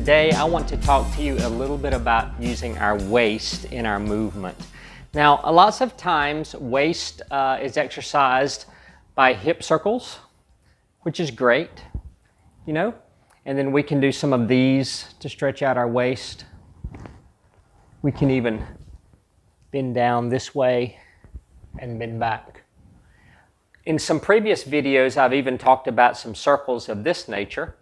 today I want to talk to you a little bit about using our waist in our movement. Now, lots of times waist is exercised by hip circles, which is great, you know, and then we can do some of these to stretch out our waist. We can even bend down this way and bend back. In some previous videos, I've even talked about some circles of this nature.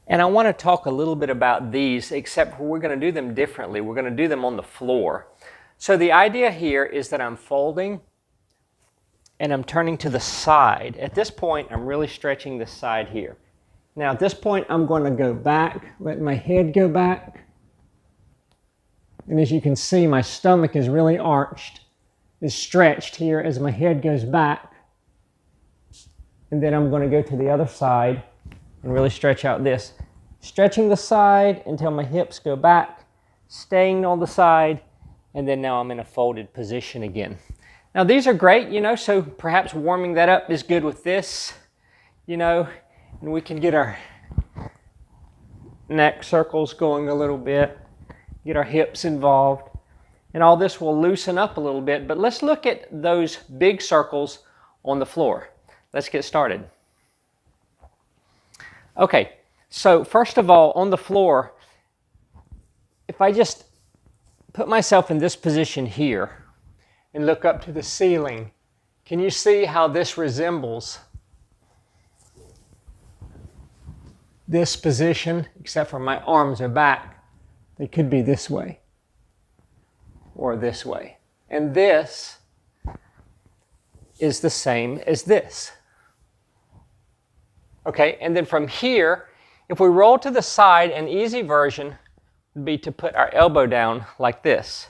And I want to talk a little bit about these, except we're going to do them differently. We're going to do them on the floor. So the idea here is that I'm folding and I'm turning to the side. At this point, I'm really stretching this side here. Now at this point, I'm going to go back, let my head go back. And as you can see, my stomach is really arched, is stretched here as my head goes back. And then I'm going to go to the other side and really stretch out this. Stretching the side until my hips go back, staying on the side, and then now I'm in a folded position again. Now these are great, you know, so perhaps warming that up is good with this, you know, and we can get our neck circles going a little bit, get our hips involved, and all this will loosen up a little bit. But let's look at those big circles on the floor. Let's get started. Okay, so first of all, on the floor, if I just put myself in this position here and look up to the ceiling, can you see how this resembles this position, except for my arms are back? They could be this way or this way. And this is the same as this. Okay, and then from here, if we roll to the side, an easy version would be to put our elbow down like this.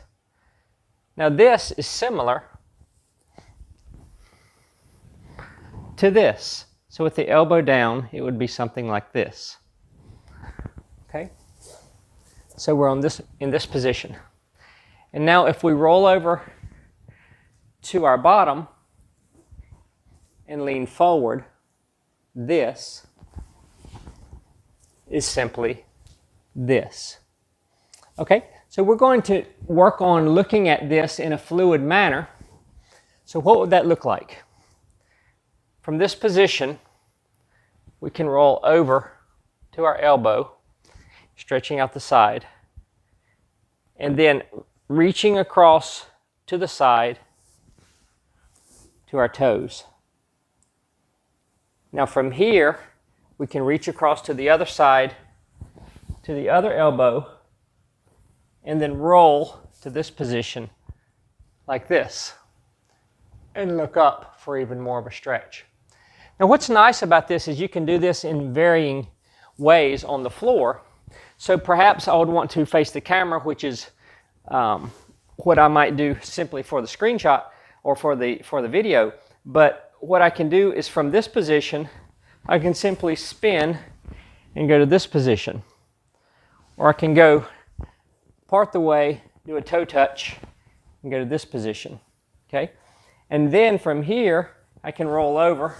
Now this is similar to this. So with the elbow down, it would be something like this. Okay, so we're in this position. And now if we roll over to our bottom and lean forward, this is simply this. Okay, so we're going to work on looking at this in a fluid manner. So what would that look like? From this position, we can roll over to our elbow, stretching out the side, and then reaching across to the side to our toes. Now from here, we can reach across to the other side, to the other elbow, and then roll to this position like this, and look up for even more of a stretch. Now what's nice about this is you can do this in varying ways on the floor. So perhaps I would want to face the camera, which is what I might do simply for the screenshot or for the video. But what I can do is from this position, I can simply spin and go to this position. Or I can go part the way, do a toe touch, and go to this position. Okay? And then from here, I can roll over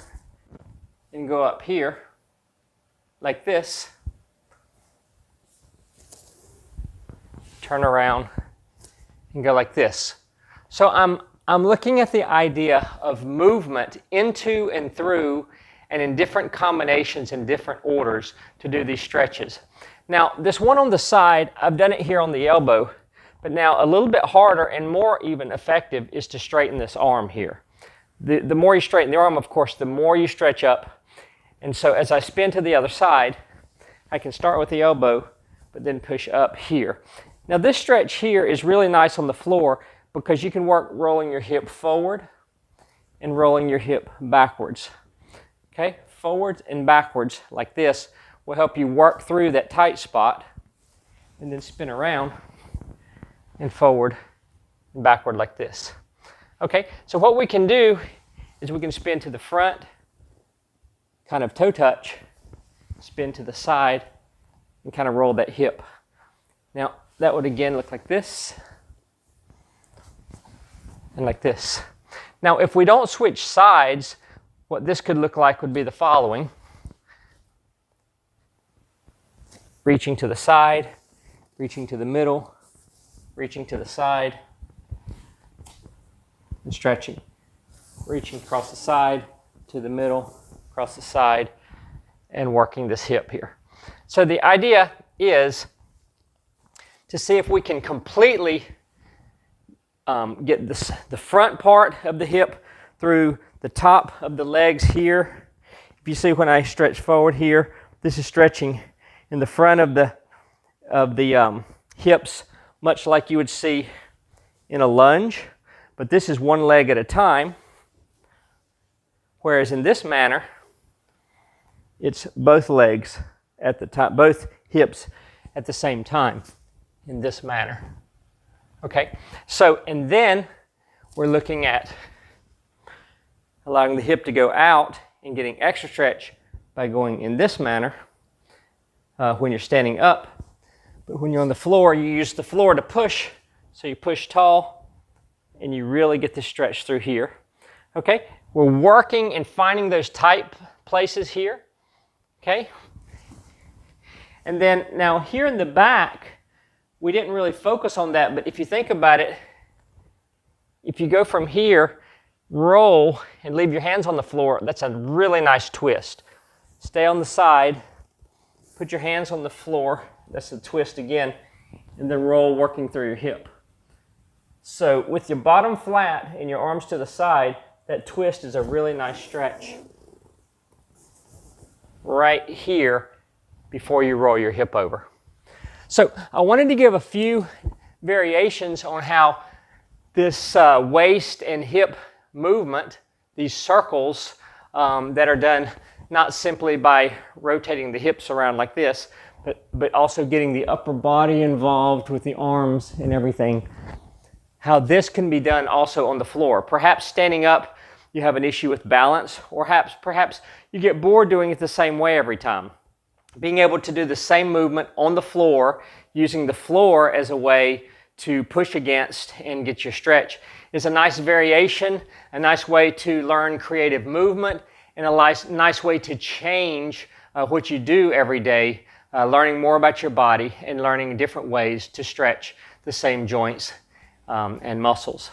and go up here like this. Turn around and go like this. So I'm looking at the idea of movement into and through and in different combinations and different orders to do these stretches. Now, this one on the side, I've done it here on the elbow, but now a little bit harder and more even effective is to straighten this arm here. The more you straighten the arm, of course, the more you stretch up. And so as I spin to the other side, I can start with the elbow, but then push up here. Now this stretch here is really nice on the floor because you can work rolling your hip forward and rolling your hip backwards. Okay, forwards and backwards like this will help you work through that tight spot, and then spin around and forward and backward like this. Okay, so what we can do is we can spin to the front, kind of toe touch, spin to the side, and kind of roll that hip. Now, that would again look like this. and like this. Now, if we don't switch sides, what this could look like would be the following. Reaching to the side, reaching to the middle, reaching to the side, and stretching. Reaching across the side, to the middle, across the side, and working this hip here. So the idea is to see if we can completely get the front part of the hip through the top of the legs here. If you see when I stretch forward here, this is stretching in the front of the hips, much like you would see in a lunge, but this is one leg at a time, whereas in this manner, it's both legs at the top, both hips at the same time in this manner. Okay, so, and then we're looking at allowing the hip to go out and getting extra stretch by going in this manner when you're standing up. But when you're on the floor, you use the floor to push, so you push tall and you really get the stretch through here. Okay, we're working and finding those tight places here. Okay, and then now here in the back, we didn't really focus on that, but if you think about it, if you go from here, roll, and leave your hands on the floor, that's a really nice twist. Stay on the side, put your hands on the floor, that's a twist again, and then roll, working through your hip. So with your bottom flat and your arms to the side, that twist is a really nice stretch right here before you roll your hip over. So I wanted to give a few variations on how this waist and hip movement, these circles that are done not simply by rotating the hips around like this, but also getting the upper body involved with the arms and everything, how this can be done also on the floor. Perhaps standing up, you have an issue with balance, or perhaps you get bored doing it the same way every time. Being able to do the same movement on the floor, using the floor as a way to push against and get your stretch, is a nice variation, a nice way to learn creative movement, and a nice way to change what you do every day, learning more about your body and learning different ways to stretch the same joints and muscles.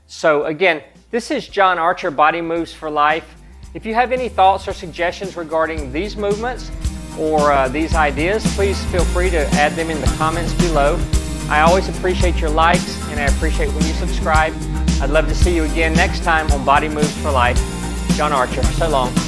So again, this is John Archer, Body Moves for Life. If you have any thoughts or suggestions regarding these movements or these ideas, please feel free to add them in the comments below. I always appreciate your likes, and I appreciate when you subscribe. I'd love to see you again next time on Body Moves for Life. John Archer, so long.